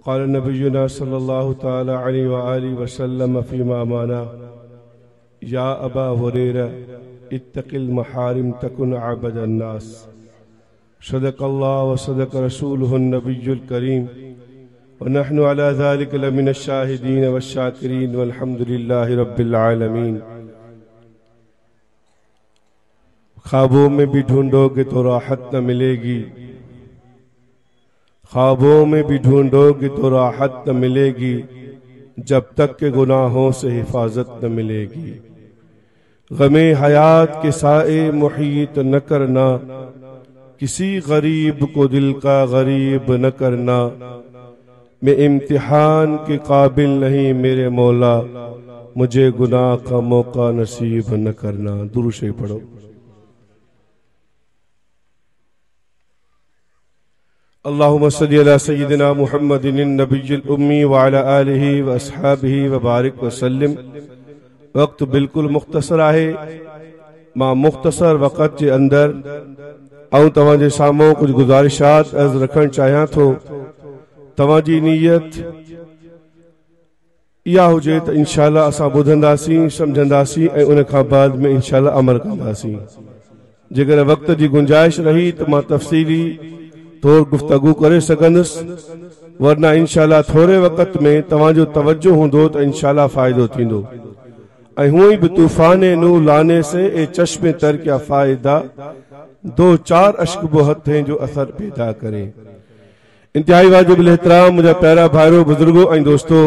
वक़ाल नबियुना सल्लल्लाहु तआला अलैहि व आलिहि वसल्लम फ़ीमा माना या अबा हुरैरा इत्तक़िल महारिम तकुन अबदन नास सदक़ल्लाहु व सदक़ रसूलुहु नबियुल करीम व नहनु अला ज़ालिका लमिनश शाहिदीन वश्शाकिरीन वल्हम्दुलिल्लाहि रब्बिल आलमीन। ख्वाबों में भी ढूंढोगे तो राहत न मिलेगी, ख्वाबों में भी ढूंढोगे तो राहत न मिलेगी, जब तक के गुनाहों से हिफाजत न मिलेगी। गमे हयात के साए मुहीत न करना, किसी गरीब को दिल का गरीब न करना। मैं इम्तिहान के काबिल नहीं मेरे मौला, मुझे गुनाह का मौका नसीब न करना। दुरूद शरीफ पढ़ो। अल्लाहुम्मा सल्ली अला सय्यिदिना मुहम्मदिन नबिय्यिल उम्मी व अला आलिहि व अस्हाबिहि व बारिक व सल्लिम। वक्त बिल्कुल मुख्तसर आहे। मां मुख्तसर वक़्त जे अंदर ऐं तव्हांजे साम्हूं कुछ गुज़ारिशात अर्ज़ रखण चाहियां थो। तव्हांजी नीयत इहा हुजे त इंशाअल्लाह असां ॿुधंदासीं, सम्झंदासीं ऐं उन खां बाद में इंशाअल्लाह अमल कंदासीं। जेकर वक्त जी गुंजाइश रही त मां तफ़सीली तौर गुफ्तगू करे सघंदुसि, वरना इंशाअल्लाह थोड़े वक़्त में तव्हांजो तवज्जो हूंदो त इंशाअल्लाह फ़ाइदो थींदो। ऐं हूअं ई बि तूफ़ाने नू लाने से ए चश्मे तर क्या फ़ायदा, दो चार अश्क बहुत हैं जो असर पैदा करे। इंतहाई वाजिबुल एहतराम मुझा प्यारा भाइरो बुजुर्गो ऐं दोस्तो,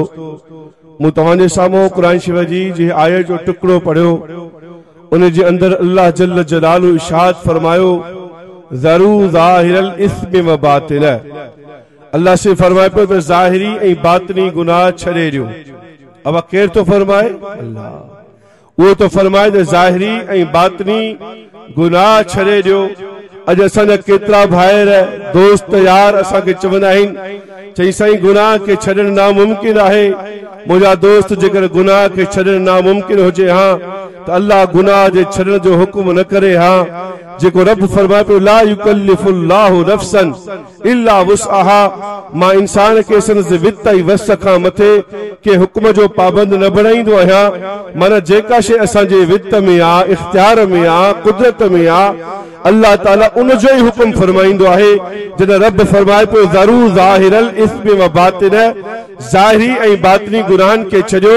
मूं तव्हांजे साम्हूं क़ुरान शरीफ़ जी जे आयत जो टुकड़ो पढ़ियो, उन जे अंदर अल्लाह जल्ल जलालु इरशाद फरमायो ज़रू ज़ाहिरल इस्म व बातिन। अल्लाह से फरमाए पियो त ज़ाहिरी ऐं बातिनी गुनाह छॾे ॾियो। अब केर तो फरमाए? अल्लाह। वो तो फरमाए त ज़ाहिरी ऐं बातिनी गुनाह छॾे ॾियो। अॼु असांजा केतिरा भाइर दोस्त यार असांखे चवंदा आहिनि, चई साईं गुनाह खे छॾणु नामुमकिन आहे। मुंहिंजा दोस्त जेकर गुनाह खे छॾणु नामुमकिन हुजे हा त अल्लाह गुनाह जे छॾण जो हुकुम न करे हा। जेको रब फरमाए पियो ला युकल्लिफुल्लाहु नफ्सन इल्ला वुसअहा, मां इंसान खे संदसि वित ऐं वस खां मथे के हुकुम जो पाबंद न बणाईंदो आहियां। माना जेका शइ असांजे वित में आ, इख्तियार में आ, कुदरत में आ, अल्लाह ताला उन जो ही हुकुम फरमाइंदो आहे। जॾहिं रब फरमाए पियो ज़रू ज़ाहिरल इस्म व बातिन, ज़ाहिरी ऐं बातिनी गुनाहनि खे छॾियो,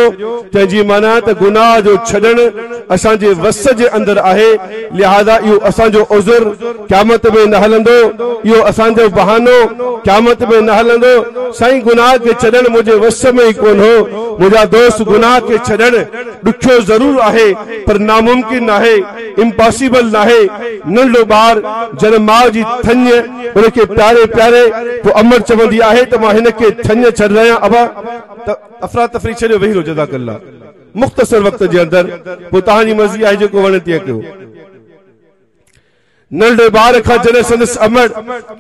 तंहिंजी माना त गुनाह जो छॾणु असांजे वस जे अंदर आहे। लिहाज़ा इहो असांजो उज़ुर क़यामत में न हलंदो, इहो असांजो बहानो क़यामत में न हलंदो। साईं गुनाह खे छॾणु मुंहिंजे वस में ई कोन हो। मुंहिंजा दोस्त गुनाह खे छॾणु ॾुखियो ज़रूर आहे, पर नामुमकिन आहे, इम्पॉसिबल नाहे। नंढो ॿार जॾहिं माउ जी थञ उनखे प्यारे प्यारे पोइ अमर चवंदी आहे त मां हिनखे थञ छॾ रहियां अबा, त अफ़रा तफ़री छॾियो वेही रहो जज़ाकल्लाह। मुख़्तसर वक़्त जे अंदर पोइ तव्हांजी मर्ज़ी आहे जेको वणे तीअं कयो। नंढे ॿार खां जॾहिं संदसि अमर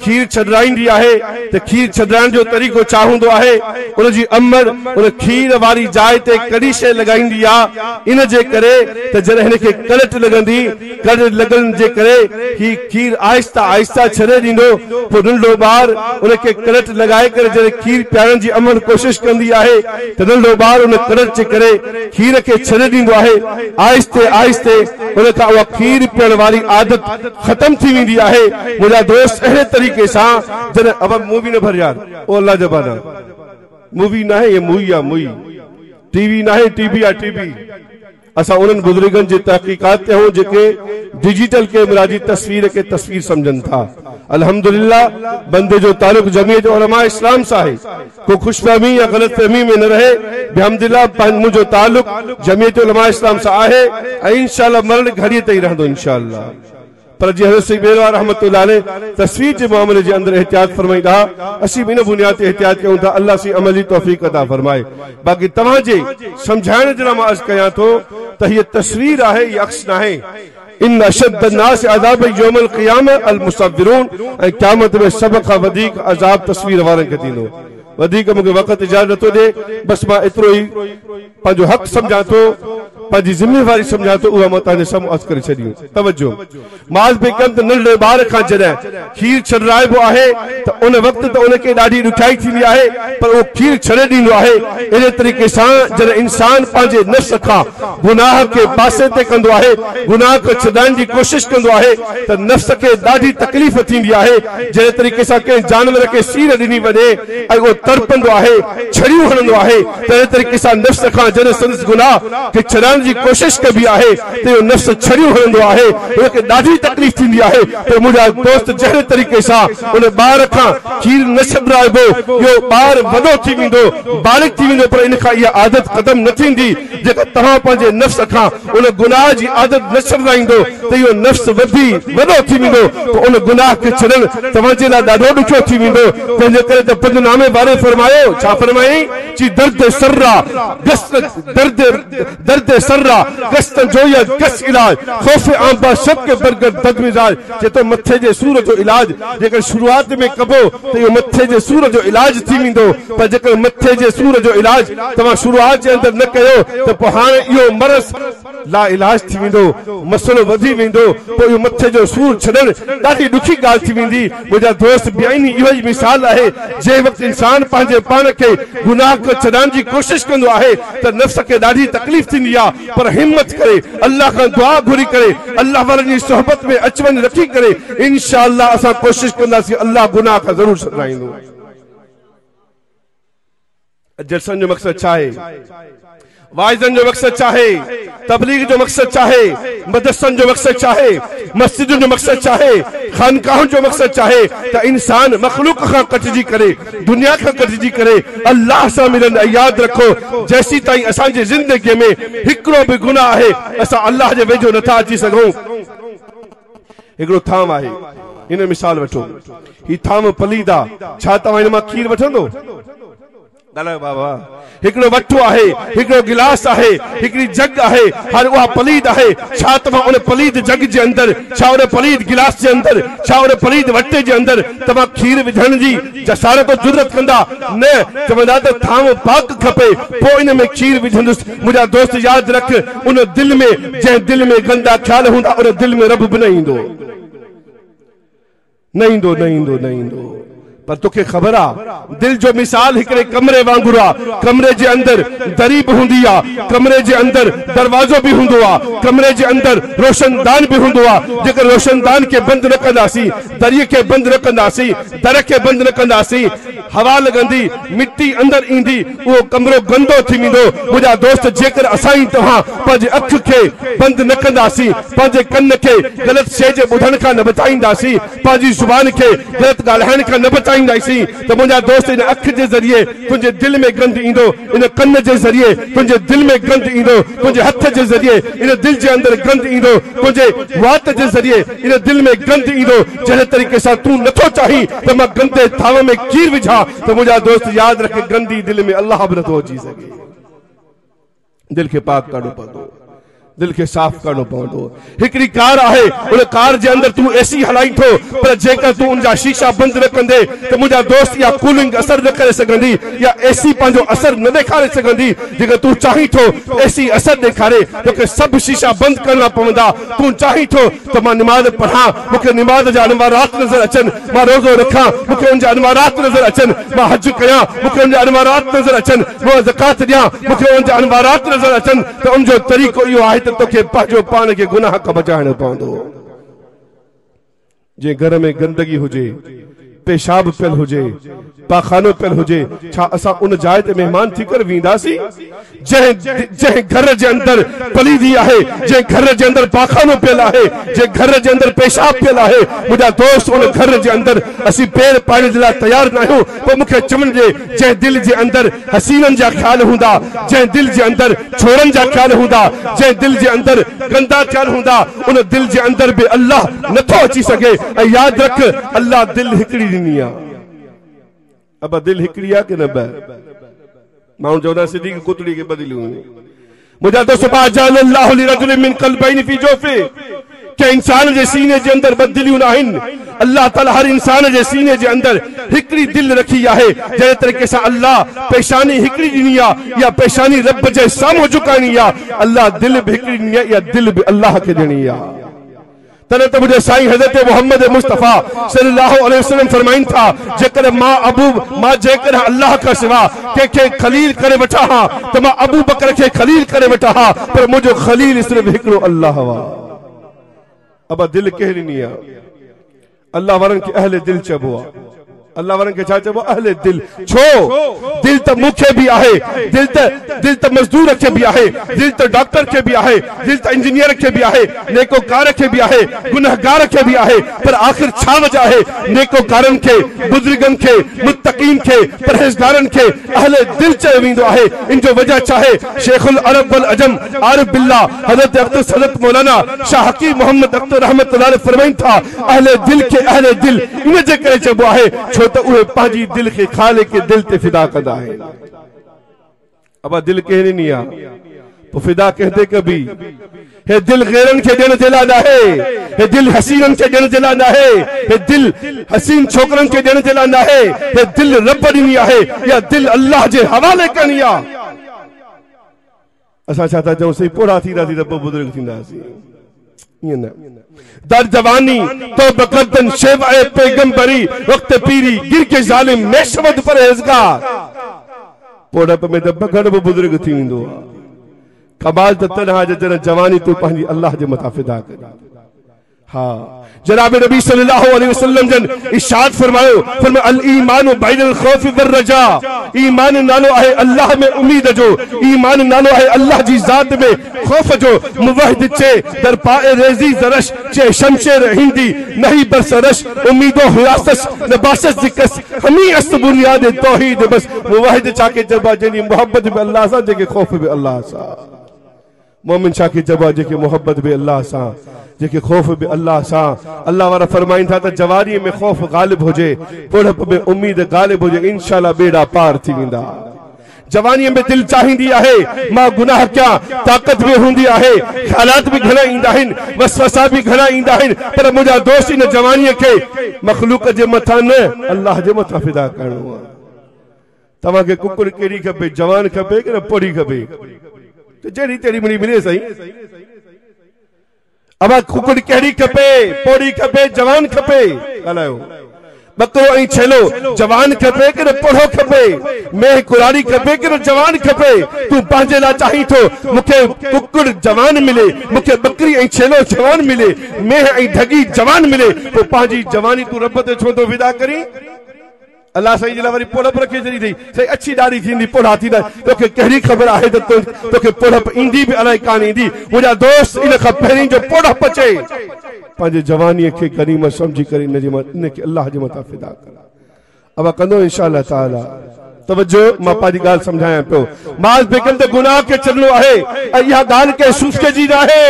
खीर छॾाईंदी आहे त खीर छॾाइण जो तरीक़ो छा हूंदो आहे? उनजी अमर उन खीर वारी जाइ ते कड़ी शइ लॻाईंदी आहे। इन जे करे त जॾहिं हिनखे करट लॻंदी, करट लॻण जे करे ही खीर आहिस्ता आहिस्ता छॾे ॾींदो। पोइ नंढो ॿार उनखे करट लॻाए करे जॾहिं खीर पीआरण जी अमर कोशिशि कंदी आहे त नंढो ॿार उन करट जे करे खीर खे छॾे ॾींदो आहे। आहिस्ते आहिस्ते उन खां उहा खीर पीअण वारी आदत खत्म थी वेंदी आहे। मुंहिंजा दोस्त अहिड़े तरीक़े सां जॾहिं अब मूवी न भर यार, ओ अल्लाह जबाना, मूवी ना है ये मूवी आ मूवी, टीवी ना है टीवी आ टीवी। असां उन्हनि बुजुर्गनि जी तहक़ीक़ात ते हूं जेके डिजिटल कैमरा जी तस्वीर के तस्वीर समझनि था। अल्हम्दुलिल्लाह बंदे जो ताल्लुक जमीयत उलमा इस्लाम सां आहे। को खुशफहमी या गलतफहमी में न रहे। बिहम्दिल्लाह मुंहिंजो ताल्लुक जमीयत उलमा इस्लाम सां आहे ऐं इंशाअल्लाह मरण घड़ीअ ते ई रहंदो इंशाअल्लाह। पर जी हज़रत सईद बेरवार रहमतुल्लाह अलैह तस्वीर के मामले के अंदर एहतियात फरमाईंदा, असी बिन बुनियाद ते एहतियात कयूं था। अल्लाह सी अमली तौफीक अता फरमाए। बाक़ी तव्हांजे समझाइण जे लाइ मां अर्ज़ कयां थो त हीअ तस्वीर आहे, हीअ अक्स न आहे। इन अशद अन्नास अज़ाब यौमल क़ियामह अल मुसव्विरून, ऐं क़यामत में सब खां वधीक अज़ाब तस्वीर वारनि खे थींदो। वधीक मूंखे वक़्तु इजाज़त नथो ॾे, बस मां एतिरो ई पंहिंजो हक़ सम्झां थो पंहिंजी ज़िम्मेवारी सम्झा तो उहा मां तव्हांजे साम्हूं अर्ज़ करे छॾियूं। तवजो माज़ पे कम त नंढे ॿार खां जॾहिं खीर छॾाइबो आहे त उन वक़्त त उनखे ॾाढी ॾुखियाई थींदी आहे, पर उहो खीर छॾे ॾींदो आहे। अहिड़े तरीक़े सां जॾहिं इंसान पंहिंजे नफ़्स खां गुनाह खे पासे ते कंदो आहे, गुनाह खे छॾाइण जी कोशिश कंदो आहे त नफ़्स खे ॾाढी तकलीफ़ थींदी आहे। जहिड़े तरीक़े सां कंहिं जानवर खे सीर ॾिनी वञे ऐं उहो तड़पंदो आहे, छड़ियूं हणंदो आहे, तहिड़े तरीक़े सां नफ़्स खां जॾहिं संदसि गुनाह खे छॾाइण जी कोशिश कबी आहे त इहो नफ़्स छड़ियूं हणंदो आहे, उनखे ॾाढी तकलीफ़ थींदी आहे। त मुंहिंजा दोस्त जहिड़े तरीक़े सां उन ॿार खां खीर न छॾाइबो, इहो ॿार वॾो थी वेंदो, बालिग़ थी वेंदो, पर इन खां इहा आदत ख़तम न थींदी। जेका तव्हां पंहिंजे नफ़्स खां उन गुनाह जी आदत न छॾाईंदो त इहो नफ़्स वधी वॾो थी वेंदो, त उन गुनाह खे छॾणु तव्हांजे लाइ ॾाढो ॾुखियो थी वेंदो। तंहिंजे करे त पंजनामे वारे फरमायो, छा फरमाई चई दर्द सर्रा दर्द सर्रा गस्त जो या कस इलाज खौफ आंबा शक के बरगद बदमिजाज। जे तो मथे जे सूर जो इलाज जेकर शुरुआत में कबो त इहो मथे जे सूर जो इलाज थी वेंदो, पर जेकर मथे जे सूर जो इलाज तव्हां शुरुआत जे अंदरि न कयो त पोइ हाणे इहो मरज़ ला इलाज थी वेंदो, मसलो वधी वेंदो, पोइ इहो मथे जो सूर छॾणु ॾाढी ॾुखी ॻाल्हि थी वेंदी। मुंहिंजा दोस्त ॿियाईनी इहो ई मिसाल आहे, जंहिं वक़्तु इंसान पंहिंजे पाण खे गुनाह खे छॾाइण जी कोशिश कंदो आहे त नफ़्स खे ॾाढी तकलीफ़ थींदी आहे, पर हिम्मत करे अल्लाह खां दुआ घुरी करे अल्लाह वारनि जी सोहबत में अचवञ रखी करे इंशाअल्लाह असां कोशिश कंदासीं, अल्लाह गुनाह खां ज़रूरु छॾाईंदो। जलसनि जो मक़सदु छा आहे? वाइज़नि जो मक़सदु छा आहे? तबलीग जो मक़सदु छा आहे? मदरसनि जो मक़सदु छा आहे? मस्जिदुनि जो मक़सदु छा आहे? खानकाहुनि जो मक़सदु छा आहे? त इंसान मख़लूक खां कटिजी करे, दुनिया खां कटिजी करे अल्लाह सां मिलनि। ऐं यादि रखो, जेसीं ताईं असांजी ज़िंदगीअ में हिकिड़ो बि गुनाह आहे असां अल्लाह जे वेझो नथा अची सघूं। हिकिड़ो थाम आहे, हिन मिसाल वठो, ही थाम पलीद आहे, छा तव्हां हिन मां खीर वठंदो? बाबा हिकिड़ो वठो आहे, हिकिड़ो गिलास आहे, हिकिड़ी जग आहे, हर उहा पलीद आहे। छा तव्हां उन पलीद जग जे अंदरि, छा उन पलीद गिलास जे अंदरि, छा उन पलीद वटे जे अंदरि तव्हां खीर विझण जी जसारत जुरत कंदा? न, चवंदा त थाम पाक खपे, पोइ इन में खीर विझंदुसि। मुंहिंजा दोस्त यादि रख, उन दिलि में जंहिं दिलि में गंदा ख़्याल हूंदा उन दिलि में रब बि न ईंदो, न ईंदो, न ईंदो, न ईंदो। पर तोखे ख़बर आहे दिल जो मिसाल हिकिड़े कमरे वांगुरु आहे। कमरे जे अंदरि दरी बि हूंदी आहे, कमरे जे अंदरि दरवाज़ो बि हूंदो आहे, कमरे जे अंदरि रोशनदान बि हूंदो आहे। जेकर रोशनदान खे बंदि न कंदासीं, दरीअ खे बंदि न कंदासीं, दर खे बंदि न कंदासीं, हवा लॻंदी, मिटी अंदरि ईंदी, उहो कमरो गंदो थी वेंदो। मुंहिंजा दोस्त, जेकर असां ई तव्हां पंहिंजे अख खे बंदि न कंदासीं, पंहिंजे कन खे ग़लति शइ जे ॿुधण खां न बचाईंदासीं, पंहिंजी ज़ुबान खे ग़लति ॻाल्हाइण खां न बचाईंदासीं, त मुंहिंजा दोस्त इन अख जे ज़रिए तुंहिंजे दिलि में गंद ईंदो, इन कन जे ज़रिए तुंहिंजे दिलि में गंद ईंदो, तुंहिंजे हथ जे ज़रिए इन दिलि जे अंदरि गंद ईंदो, तुंहिंजे वात जे ज़रिए इन दिलि में गंद ईंदो। जहिड़े तरीक़े सां तूं नथो चाहीं त मां गंदे थाव में खीर विझां, त मुंहिंजा दोस्त यादि रखे, गंदी दिलि में अल्लाह बि नथो अची सघे। दिलि खे पाक करणो पवंदो, दिल के साफ करणो पवंदो। हिकिड़ी कार आहे, उन कार जे अंदरि तूं एसी हलाई थो, पर जेकर तूं उनजा शीशा बंदि न कंदे त मुंहिंजा दोस्त या कूलिंग असर न करे सघंदी, या एसी पंहिंजो असर न ॾेखारे सघंदी। जेकर तूं चाहीं थो एसी असर ॾेखारे, तोखे सभु शीशा बंदि करणा पवंदा। तूं चाहीं थो त मां निमाज़ पढ़ां, मूंखे निमाज़ जा अनवारात नज़र अचनि, मां रोज़ो रखां, मूंखे उनजा अनवारात नज़र अचनि, मां हज कयां, मूंखे उनजा अनवारात नज़र अचनि, मां ज़कात ॾियां, मूंखे उनजा अनवारात नज़र अचनि, त उनजो तरीक़ो इहो आहे तोखे पंहिंजो पाण खे गुनाह खां बचाइणो पवंदो। जे घर में गंदगी हुजे, पेशाब पियल हुजे, पाखानो पियल हुजे, छा असां उन जाइ ते महिमान थी करे वेंदासीं? जंहिं घर जे अंदरि पलीदी आहे, जंहिं घर जे अंदरि पाखानो पियल आहे, जंहिं घर जे अंदरि पेशाब पियल आहे, मुंहिंजा दोस्त उन घर जे अंदरि असीं पेर पाइण जे लाइ तयार न आहियूं। पोइ मूंखे चवण ॾे, जंहिं दिलि जे अंदरि हसीननि जा ख़्याल हूंदा, जंहिं दिलि जे अंदरि छोरनि जा ख़्याल हूंदा, जंहिं दिलि जे अंदरि गंदा ख़्याल हूंदा, उन दिलि जे अंदरि बि अल्लाह नथो अची सघे। ऐं यादि रख, अल्लाह दिलि हिकिड़ी ॾिनी आहे। अब दिल हिकिड़ी आहे कि न ॿ? माण्हू चवंदा सिधी कुतड़ी खे बदिलियूं। मुंहिंजा दोस्त, के इंसान जे सीने जे अंदर बदलियूं आहिनि। अल्लाह ताला हर इंसान जे सीने जे अंदर हिकड़ी दिल रखी आहे। जहिड़े तरीक़े सां अल्लाह पेशानी हिकड़ी ॾिनी आहे, या पेशानी रब जे साम्हूं झुकाइणी आहे, अल्लाह दिल बि हिकड़ी ॾिनी आहे, या दिल बि अल्लाह खे ॾियणी आहे। तने तो मुझे साईं हज़रत मोहम्मद मुस्तफ़ा सल्लल्लाहु अलैहि वसल्लम फरमाइन था, जेकर मां जेकर अल्लाह का सिवा के खलील करे वठा हां तो मां अबू बकर के खलील करे वठा हां, पर मुझो खलील सिर्फ हिकड़ो अल्लाह वा। अब दिल कहिड़ी नी आहे? अल्लाह वारन के अहले दिल चबो आहे। अल्लाह वारन के छा चबो? अहले दिल। छो दिल तो मुखे भी आहे, दिल तो मजदूर के भी आहे, दिल तो डॉक्टर के भी आहे, दिल तो इंजीनियर के भी आहे, नेकोकार के भी आहे, गुनहगार के भी आहे, पर आखिर छा वजह है? नेकोकारन के, बुजुर्गन के, मुत्तकीन के, परहेजगारन के अहले दिल चयो वेंदो आहे। इन जो वजह चाहे शेखुल अरब वल अजम आरिफ बिल्ला हजरत अख्तर सदत मौलाना शाह हकीम मोहम्मद अख्तर रहमतुल्लाह अलैह फरमाइन था, अहले दिल के अहले दिल इन जे करे चबो आहे छो तो उहे पांजी दिल के खाले के दिल ते फिदा कंदा है। अब दिल कहिड़ी नी आहे? तो फिदा कहते कभी हे दिल गैरन के ॾियण जे लाइ न आहे, हे दिल हसीनन के ॾियण जे लाइ न आहे, हे दिल हसीन छोकरन के ॾियण जे लाइ न आहे, हे दिल रब ॾिनी आहे, या दिल अल्लाह जे हवाले करणी आहे। असां छा था चऊं? सही पोड़ा थी रही रब बुजुर्ग थींदासीं। ईअं न। दर जवानी तो बकदन शेवाए पैगंबरी वक्त पीरी गिर के जालिम मेशवद परहेजगार। पोड़प में तो बगड़ भी बुजुर्ग थी वेंदो आहे। कमाल त तनहा जॾहिं जवानी तू पंहिंजी अल्लाह जे मथां फिदा करे। हाँ जनाब नबी सल्लल्लाहु अलैहि वसल्लम जन इरशाद फरमायो, अल ईमान बैनल खौफ वर रजा। ईमान नालो आहे अल्लाह में उम्मीद जो, ईमान नालो आहे अल्लाह जी जात में खौफ जो। मुवहिद चे दर पाए रेजी जरश चे शमशेर हिंदी नहीं बरसरश, उम्मीदो हिरासस नबासस जिकस हमी अस्त बुनियाद तौहीद बस। मुवहिद चाके जबा जनी मोहब्बत में अल्लाह सा, जेके खौफ में अल्लाह सा। मोमिन चाके जबा जेके मोहब्बत में अल्लाह सा, जेके खौफ भी अल्लाह सा। अल्लाह वारा फरमाइन था त जवानी में खौफ गालिब हो जाए, बुढ़प में उम्मीद गालिब हो जाए, इंशाल्लाह बेड़ा पार थी वेंदा। जवानी में दिल चाहिंदी आहे मां गुनाह क्या, ताकत भी हुंदी आहे, हालात भी घणा ईंदा आहिनि, वसवसा भी घणा ईंदा आहिनि, पर मुंहिंजा दोस्त इन जवानी के मखलूक जे मथां न अल्लाह जे मथां फिदा करणो आहे। तव्हांखे कुकुर कहिड़ी खपे? जवान खपे कि न पोड़ी खपे? तो जहिड़ी तेड़ी मिली मिले सही। अब कुकुड़ कहिड़ी खपे? पोड़ी खपे? जवान खपे? ॻाल्हायो। बकरो ऐं छेलो जवान खपे कि न पोड़ो खपे? मेह कुरारी खपे कि न जवान खपे? तू पंहिंजे लाइ चाहीं थो मूंखे कुकुड़ जवान मिले, मूंखे बकरी ऐं छेलो जवान मिले, मेह ऐं ढगी जवान मिले, तो पंहिंजी जवानी तू रब ते छो थो विदा करी? अल्लाह सही जे लाइ वरी पोड़प रखी छॾी अथई। सही अच्छी ॾाढ़ी थींदी, पोड़ा थींदा। तोखे कहिड़ी ख़बर आहे त तोखे पोड़प ईंदी बि अलाए कान ईंदी? मुंहिंजा दोस्त इन खां पहिरीं जो पोड़प अचे पंहिंजे जवानीअ खे गनीमत सम्झी करे इनखे अल्लाह जे मथां फिदा कर। अब कंदो इंशाअल्लाह ताला। तवज्जो, मां पंहिंजी ॻाल्हि सम्झायां पियो। माल बेगम त गुनाह खे छॾणो आहे, ऐं इहा ॻाल्हि के सूफ़ जी न आहे,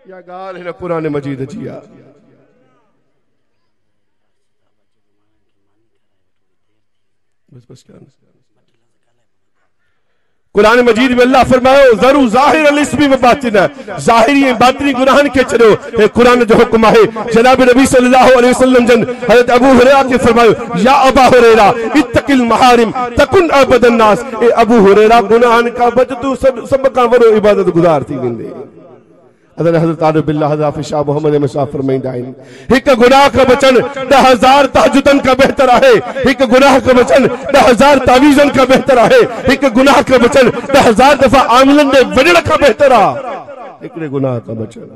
इहा ॻाल्हि हिन क़ुरान मजीद जी आहे। कुरान मजीद में अल्लाह फरमायो जरूर जाहिर अल इस्मी व बातिन, जाहिरी ऐं बातिनी गुनाहन के छॾो, हे कुरान जो हुक्म आहे। जनाब नबी सल्लल्लाहु अलैहि वसल्लम जन हज़रत अबू हुरैरा के फरमायो, या अबा हुरैरा इत्तकिल महारिम तकुन अबदन नास। ए अबू हुरैरा गुनाहन का बच, तू सब का वॾो इबादत गुज़ार थी वेंदे। हज़रत आरिफ बिल्ला हाफ़िज़ शाह मोहम्मद मुसा फरमाईंदा आहिनि, हिकु गुनाह का बचन 10,000 तहज्जुदन का बेहतर आहे, हिकु गुनाह का बचन 10,000 तावीज़न का बेहतर आहे, हिकु गुनाह का बचन 10,000 दफ़ा आमिलन में वञण का बेहतर आहे। हिकिड़े गुनाह का बचन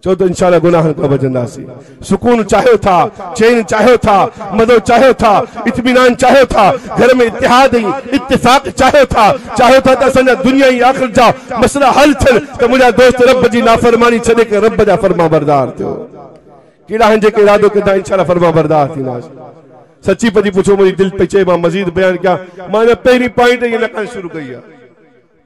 चो तो इंशाअल्लाह गुनाहन का बचंदासीं। सुकून चाहियो था, चैन चाहियो था, मज़ो चाहियो था, इत्मीनान चाहियो था, घर में इत्तिहाद इत्तिफाक चाहियो था त असांजा दुनिया ई आख़िरत जा मसला हल थियनि, त मुंहिंजा दोस्त रब जी नाफ़रमानी छॾे करे रब जा फरमा बरदार थियो। कहिड़ा आहिनि जेके इरादो कंदा इंशाअल्लाह फरमा बरदार थींदासीं। सची पची पुछो, मुंहिंजी दिलि पई चए मां मज़ीद बयान कयां। मां हिन पहिरीं पॉइंट इहे लिखणु शुरू कई आहे,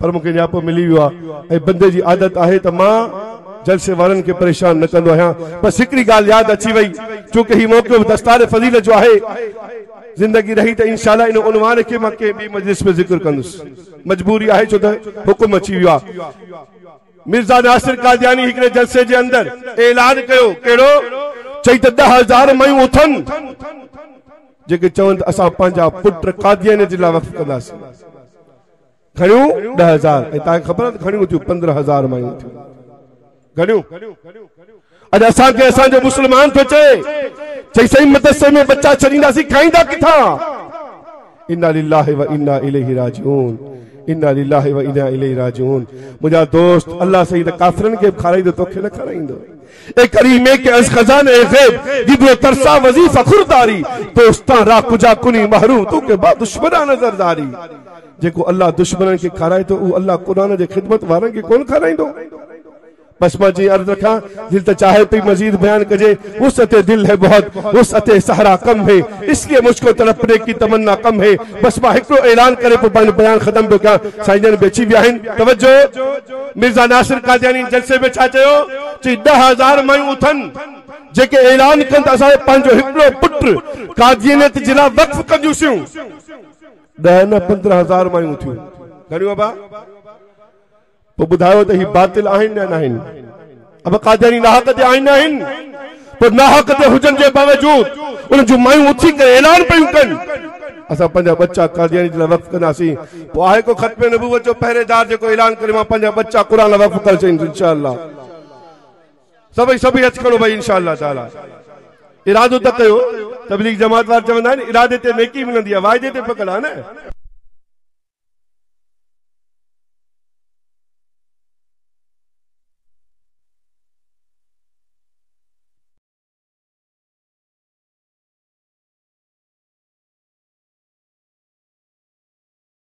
पर मूंखे न्यापो मिली वियो आहे, ऐं बंदे जी आदत आहे त मां जलसे वारन के परेशान न कंदो आहियां। बस हिकिड़ी ॻाल्हि यादि अची वई, चूंकि ही मौक़ो दस्तार फज़ीलत जो आहे, ज़िंदगी रही त इंशाअल्लाह इन उनवान खे मां कंहिं ॿी मजलिस में ज़िक्र कंदुसि। मजबूरी आहे छो त हुकुम अची वियो आहे। मिर्ज़ा नासिर कादियानी हिकिड़े जलसे जे अंदर ऐलान कयो कहिड़ो चई त 10,000 मायूं उथनि जेके चवनि त असां पंहिंजा पुट कादियानी जे लाइ वक़्फ कंदासीं। घणियूं 10,000 ऐं तव्हांखे ख़बर आहे घणियूं थियूं 15,000 मायूं थियूं घणियूं। अॼु असांखे असांजो मुस्लमान थो चई सही मदरसे में बच्चा छॾींदासीं खाईंदा किथां। इन्ना लिल्लाहि व इन्ना इलैहि राजिऊन इन्ना लिल्लाहि व इन्ना इलैहि राजिऊन। मुंहिंजा दोस्त अल्लाह सही त काफ़िरनि खे खाराईंदो तोखे न खाराईंदो। ए करीमे के अज़ खजाने ग़ैब गिदो तरसा वजीफा खुरदारी दोस्तां रा कुजा कुनी महरूम तो के बाद दुश्मना नजरदारी। जेको अल्लाह दुश्मननि खे खाराए तो उ अल्लाह कुरान जे खिदमत वारनि खे कोन खाराईंदो। बस मां जी अर्ज रखा दिल तो चाहे पी मजीद बयान कजे वुसअते दिल है बहुत वुसअते सहरा कम है इसलिए मुझको तड़पने की तमन्ना कम है। बस मां हिकड़ो ऐलान करे पोइ पंहिंजो बयान ख़त्म पियो कयां। साईं बेची विया आहिनि तवज्जो। मिर्ज़ा नासिर कादियानी जलसे में छा चयो चई 10,000 मायूं उथनि जेके ऐलान कनि त असां पंहिंजो हिकड़ो पुट कादियानियत जे लाइ वक़्फ कंदियूं। 10 न 15,000 मायूं थियूं घणियूं बाबा। पोइ ॿुधायो त ही बातिल आहिनि या न आहिनि। अब कादियानी नाहक ते आहिनि आहिनि पोइ नाहक ते हुजनि जे बावजूद उन जूं मायूं उथी करे ऐलान पियूं कनि असां पंहिंजा बच्चा कादियानी जे लाइ वक़्फ कंदासीं। पोइ आहे को ख़त्म नबूवत जो पहरेदार जेको ऐलान करे मां पंहिंजा बच्चा क़ुरान लाइ वक़्फ करे छॾींदुसि इंशाअल्लाह। सभई हथ खणो भाई इंशाअल्लाह ताला। इरादो त कयो तबलीग जमात वारा चवंदा आहिनि इरादे ते नेकी मिलंदी आहे वाइदे ते पकड़ आहे न।